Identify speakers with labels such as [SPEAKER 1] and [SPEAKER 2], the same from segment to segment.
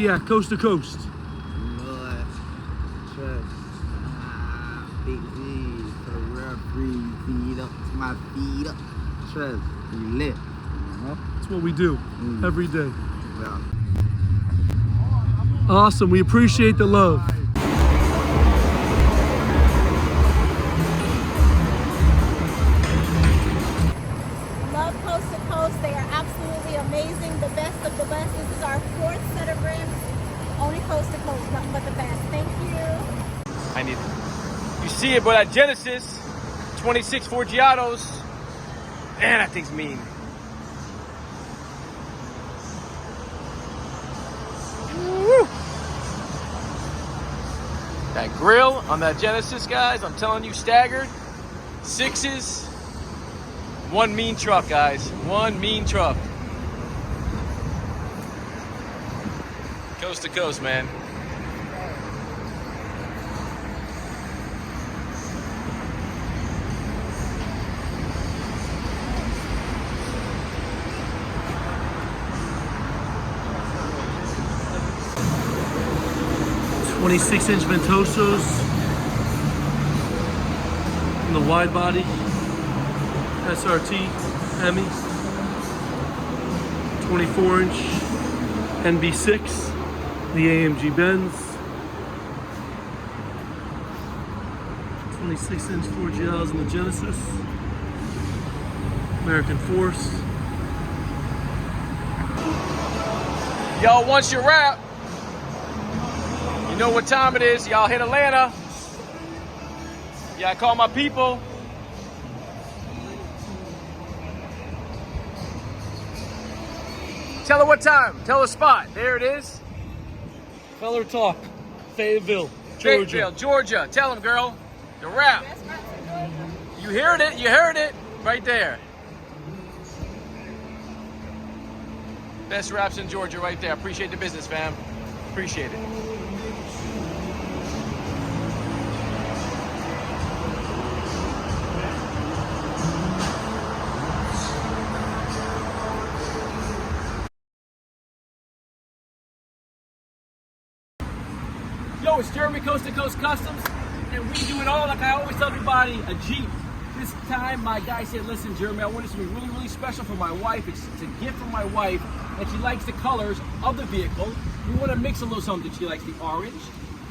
[SPEAKER 1] at? Coast to coast.
[SPEAKER 2] Lord, trust. Big Z, for the real free, feed up to my feet up. Trust, we lit.
[SPEAKER 1] That's what we do every day.
[SPEAKER 2] Yeah.
[SPEAKER 1] Awesome, we appreciate the love.
[SPEAKER 3] Love Coast to Coast. They are absolutely amazing. The best of the best. This is our 4th set of rims. Only Coast to Coast, nothing but the best. Thank you.
[SPEAKER 4] I need it. You see it, but at Genesis, 26 Forgiatos. Man, that thing's mean. Woo. That grill on that Genesis, guys, I'm telling you, staggered. 6s. One mean truck, guys. One mean truck. Coast to coast, man.
[SPEAKER 1] .26-inch Ventosos in the wide body, SRT Hemi, 24-inch NB6, the AMG Benz, 26-inch Forgiatos in the Genesis, American Force.
[SPEAKER 4] Y'all, once you wrap, you know what time it is. Y'all hit Atlanta. Yeah, I call my people. Tell her what time. Tell her spot. There it is.
[SPEAKER 1] Feller Talk, Fayetteville, Georgia.
[SPEAKER 4] Fayetteville, Georgia. Tell them, girl. The wrap. You heard it. You heard it. Right there. Best wraps in Georgia right there. Appreciate the business, fam. Appreciate it. Yo, it's Jeremy, Coast to Coast Customs, and we do it all like I always tell everybody, a Jeep. This time, my guy said, listen, Jeremy, I want this to be really, really special for my wife. It's a gift from my wife, and she likes the colors of the vehicle. We want to mix a little something. She likes the orange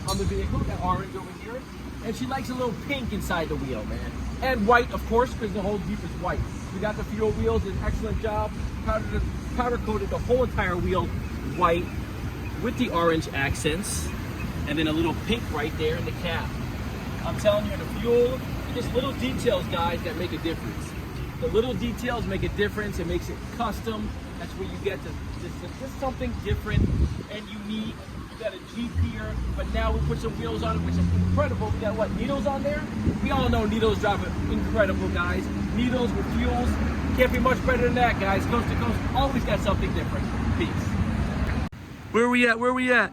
[SPEAKER 4] on the vehicle, that orange over here, and she likes a little pink inside the wheel, man. And white, of course, because the whole Jeep is white. We got the fuel wheels, did an excellent job. Powder coated the whole entire wheel white with the orange accents. And then a little pink right there in the cap. I'm telling you, the fuel, just little details, guys, that make a difference. The little details make a difference. It makes it custom. That's where you get to just something different and unique. You got a Jeep here, but now we put some wheels on it, which is incredible. We got what, needles on there? We all know needles drive it incredible, guys. Needles with fuels. Can't be much better than that, guys. Coast to coast, always got something different. Peace.
[SPEAKER 1] Where we at? Where we at?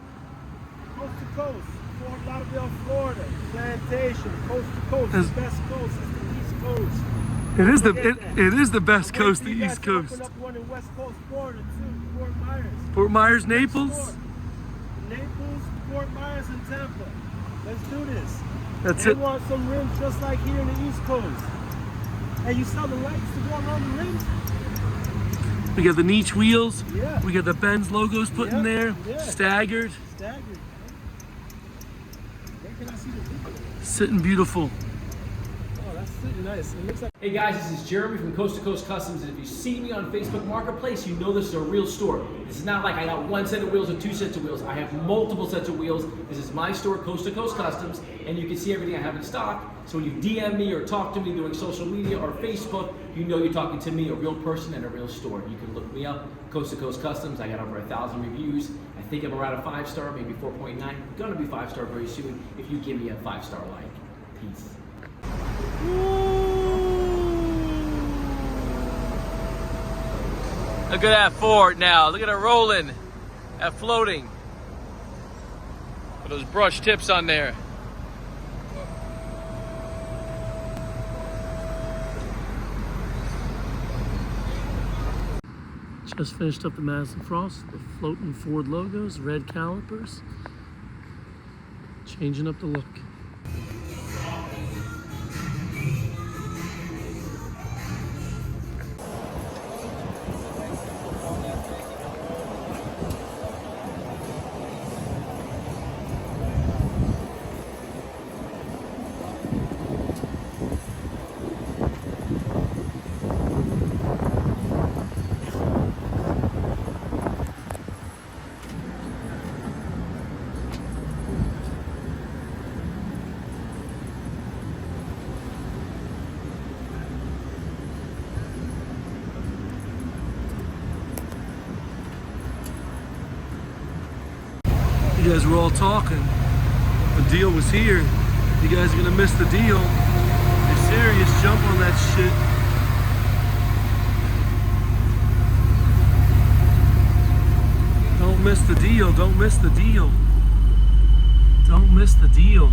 [SPEAKER 5] Coast to coast, Fort Lauderdale, Florida, Plantation, coast to coast, the best coast is the East Coast.
[SPEAKER 1] It is the best coast, the East Coast.
[SPEAKER 5] Open up one in West Coast, Florida too, Fort Myers.
[SPEAKER 1] Fort Myers, Naples.
[SPEAKER 5] Naples, Fort Myers, and Tampa. Let's do this.
[SPEAKER 1] That's
[SPEAKER 5] they
[SPEAKER 1] it.
[SPEAKER 5] want some rims just like here in the East Coast. And you sell the lights to go around the rims?
[SPEAKER 1] We got the niche wheels.
[SPEAKER 5] Yeah.
[SPEAKER 1] We got the Benz logos put in there.
[SPEAKER 5] Yeah.
[SPEAKER 1] Staggered.
[SPEAKER 5] Staggered. Where can I see the people?
[SPEAKER 1] Sitting beautiful.
[SPEAKER 5] Oh, that's sitting nice. It looks like.
[SPEAKER 4] Hey guys, this is Jeremy from Coast to Coast Customs, and if you see me on Facebook Marketplace, you know this is a real store. This is not like I got one set of wheels or two sets of wheels. I have multiple sets of wheels. This is my store, Coast to Coast Customs, and you can see everything I have in stock. So when you DM me or talk to me doing social media or Facebook, you know you're talking to me, a real person at a real store. You can look me up, Coast to Coast Customs. I got over 1,000 reviews. I think I'm around a 5-star, maybe 4.9. Gonna be 5-star very soon if you give me a 5-star like. Peace. Look at that Ford now. Look at it rolling. That floating. With those brush tips on there.
[SPEAKER 1] Just finished up the Madison Frost, the floating Ford logos, red calipers. Changing up the look. You guys were all talking. The deal was here. You guys are gonna miss the deal. You're serious, jump on that shit. Don't miss the deal. Don't miss the deal. Don't miss the deal.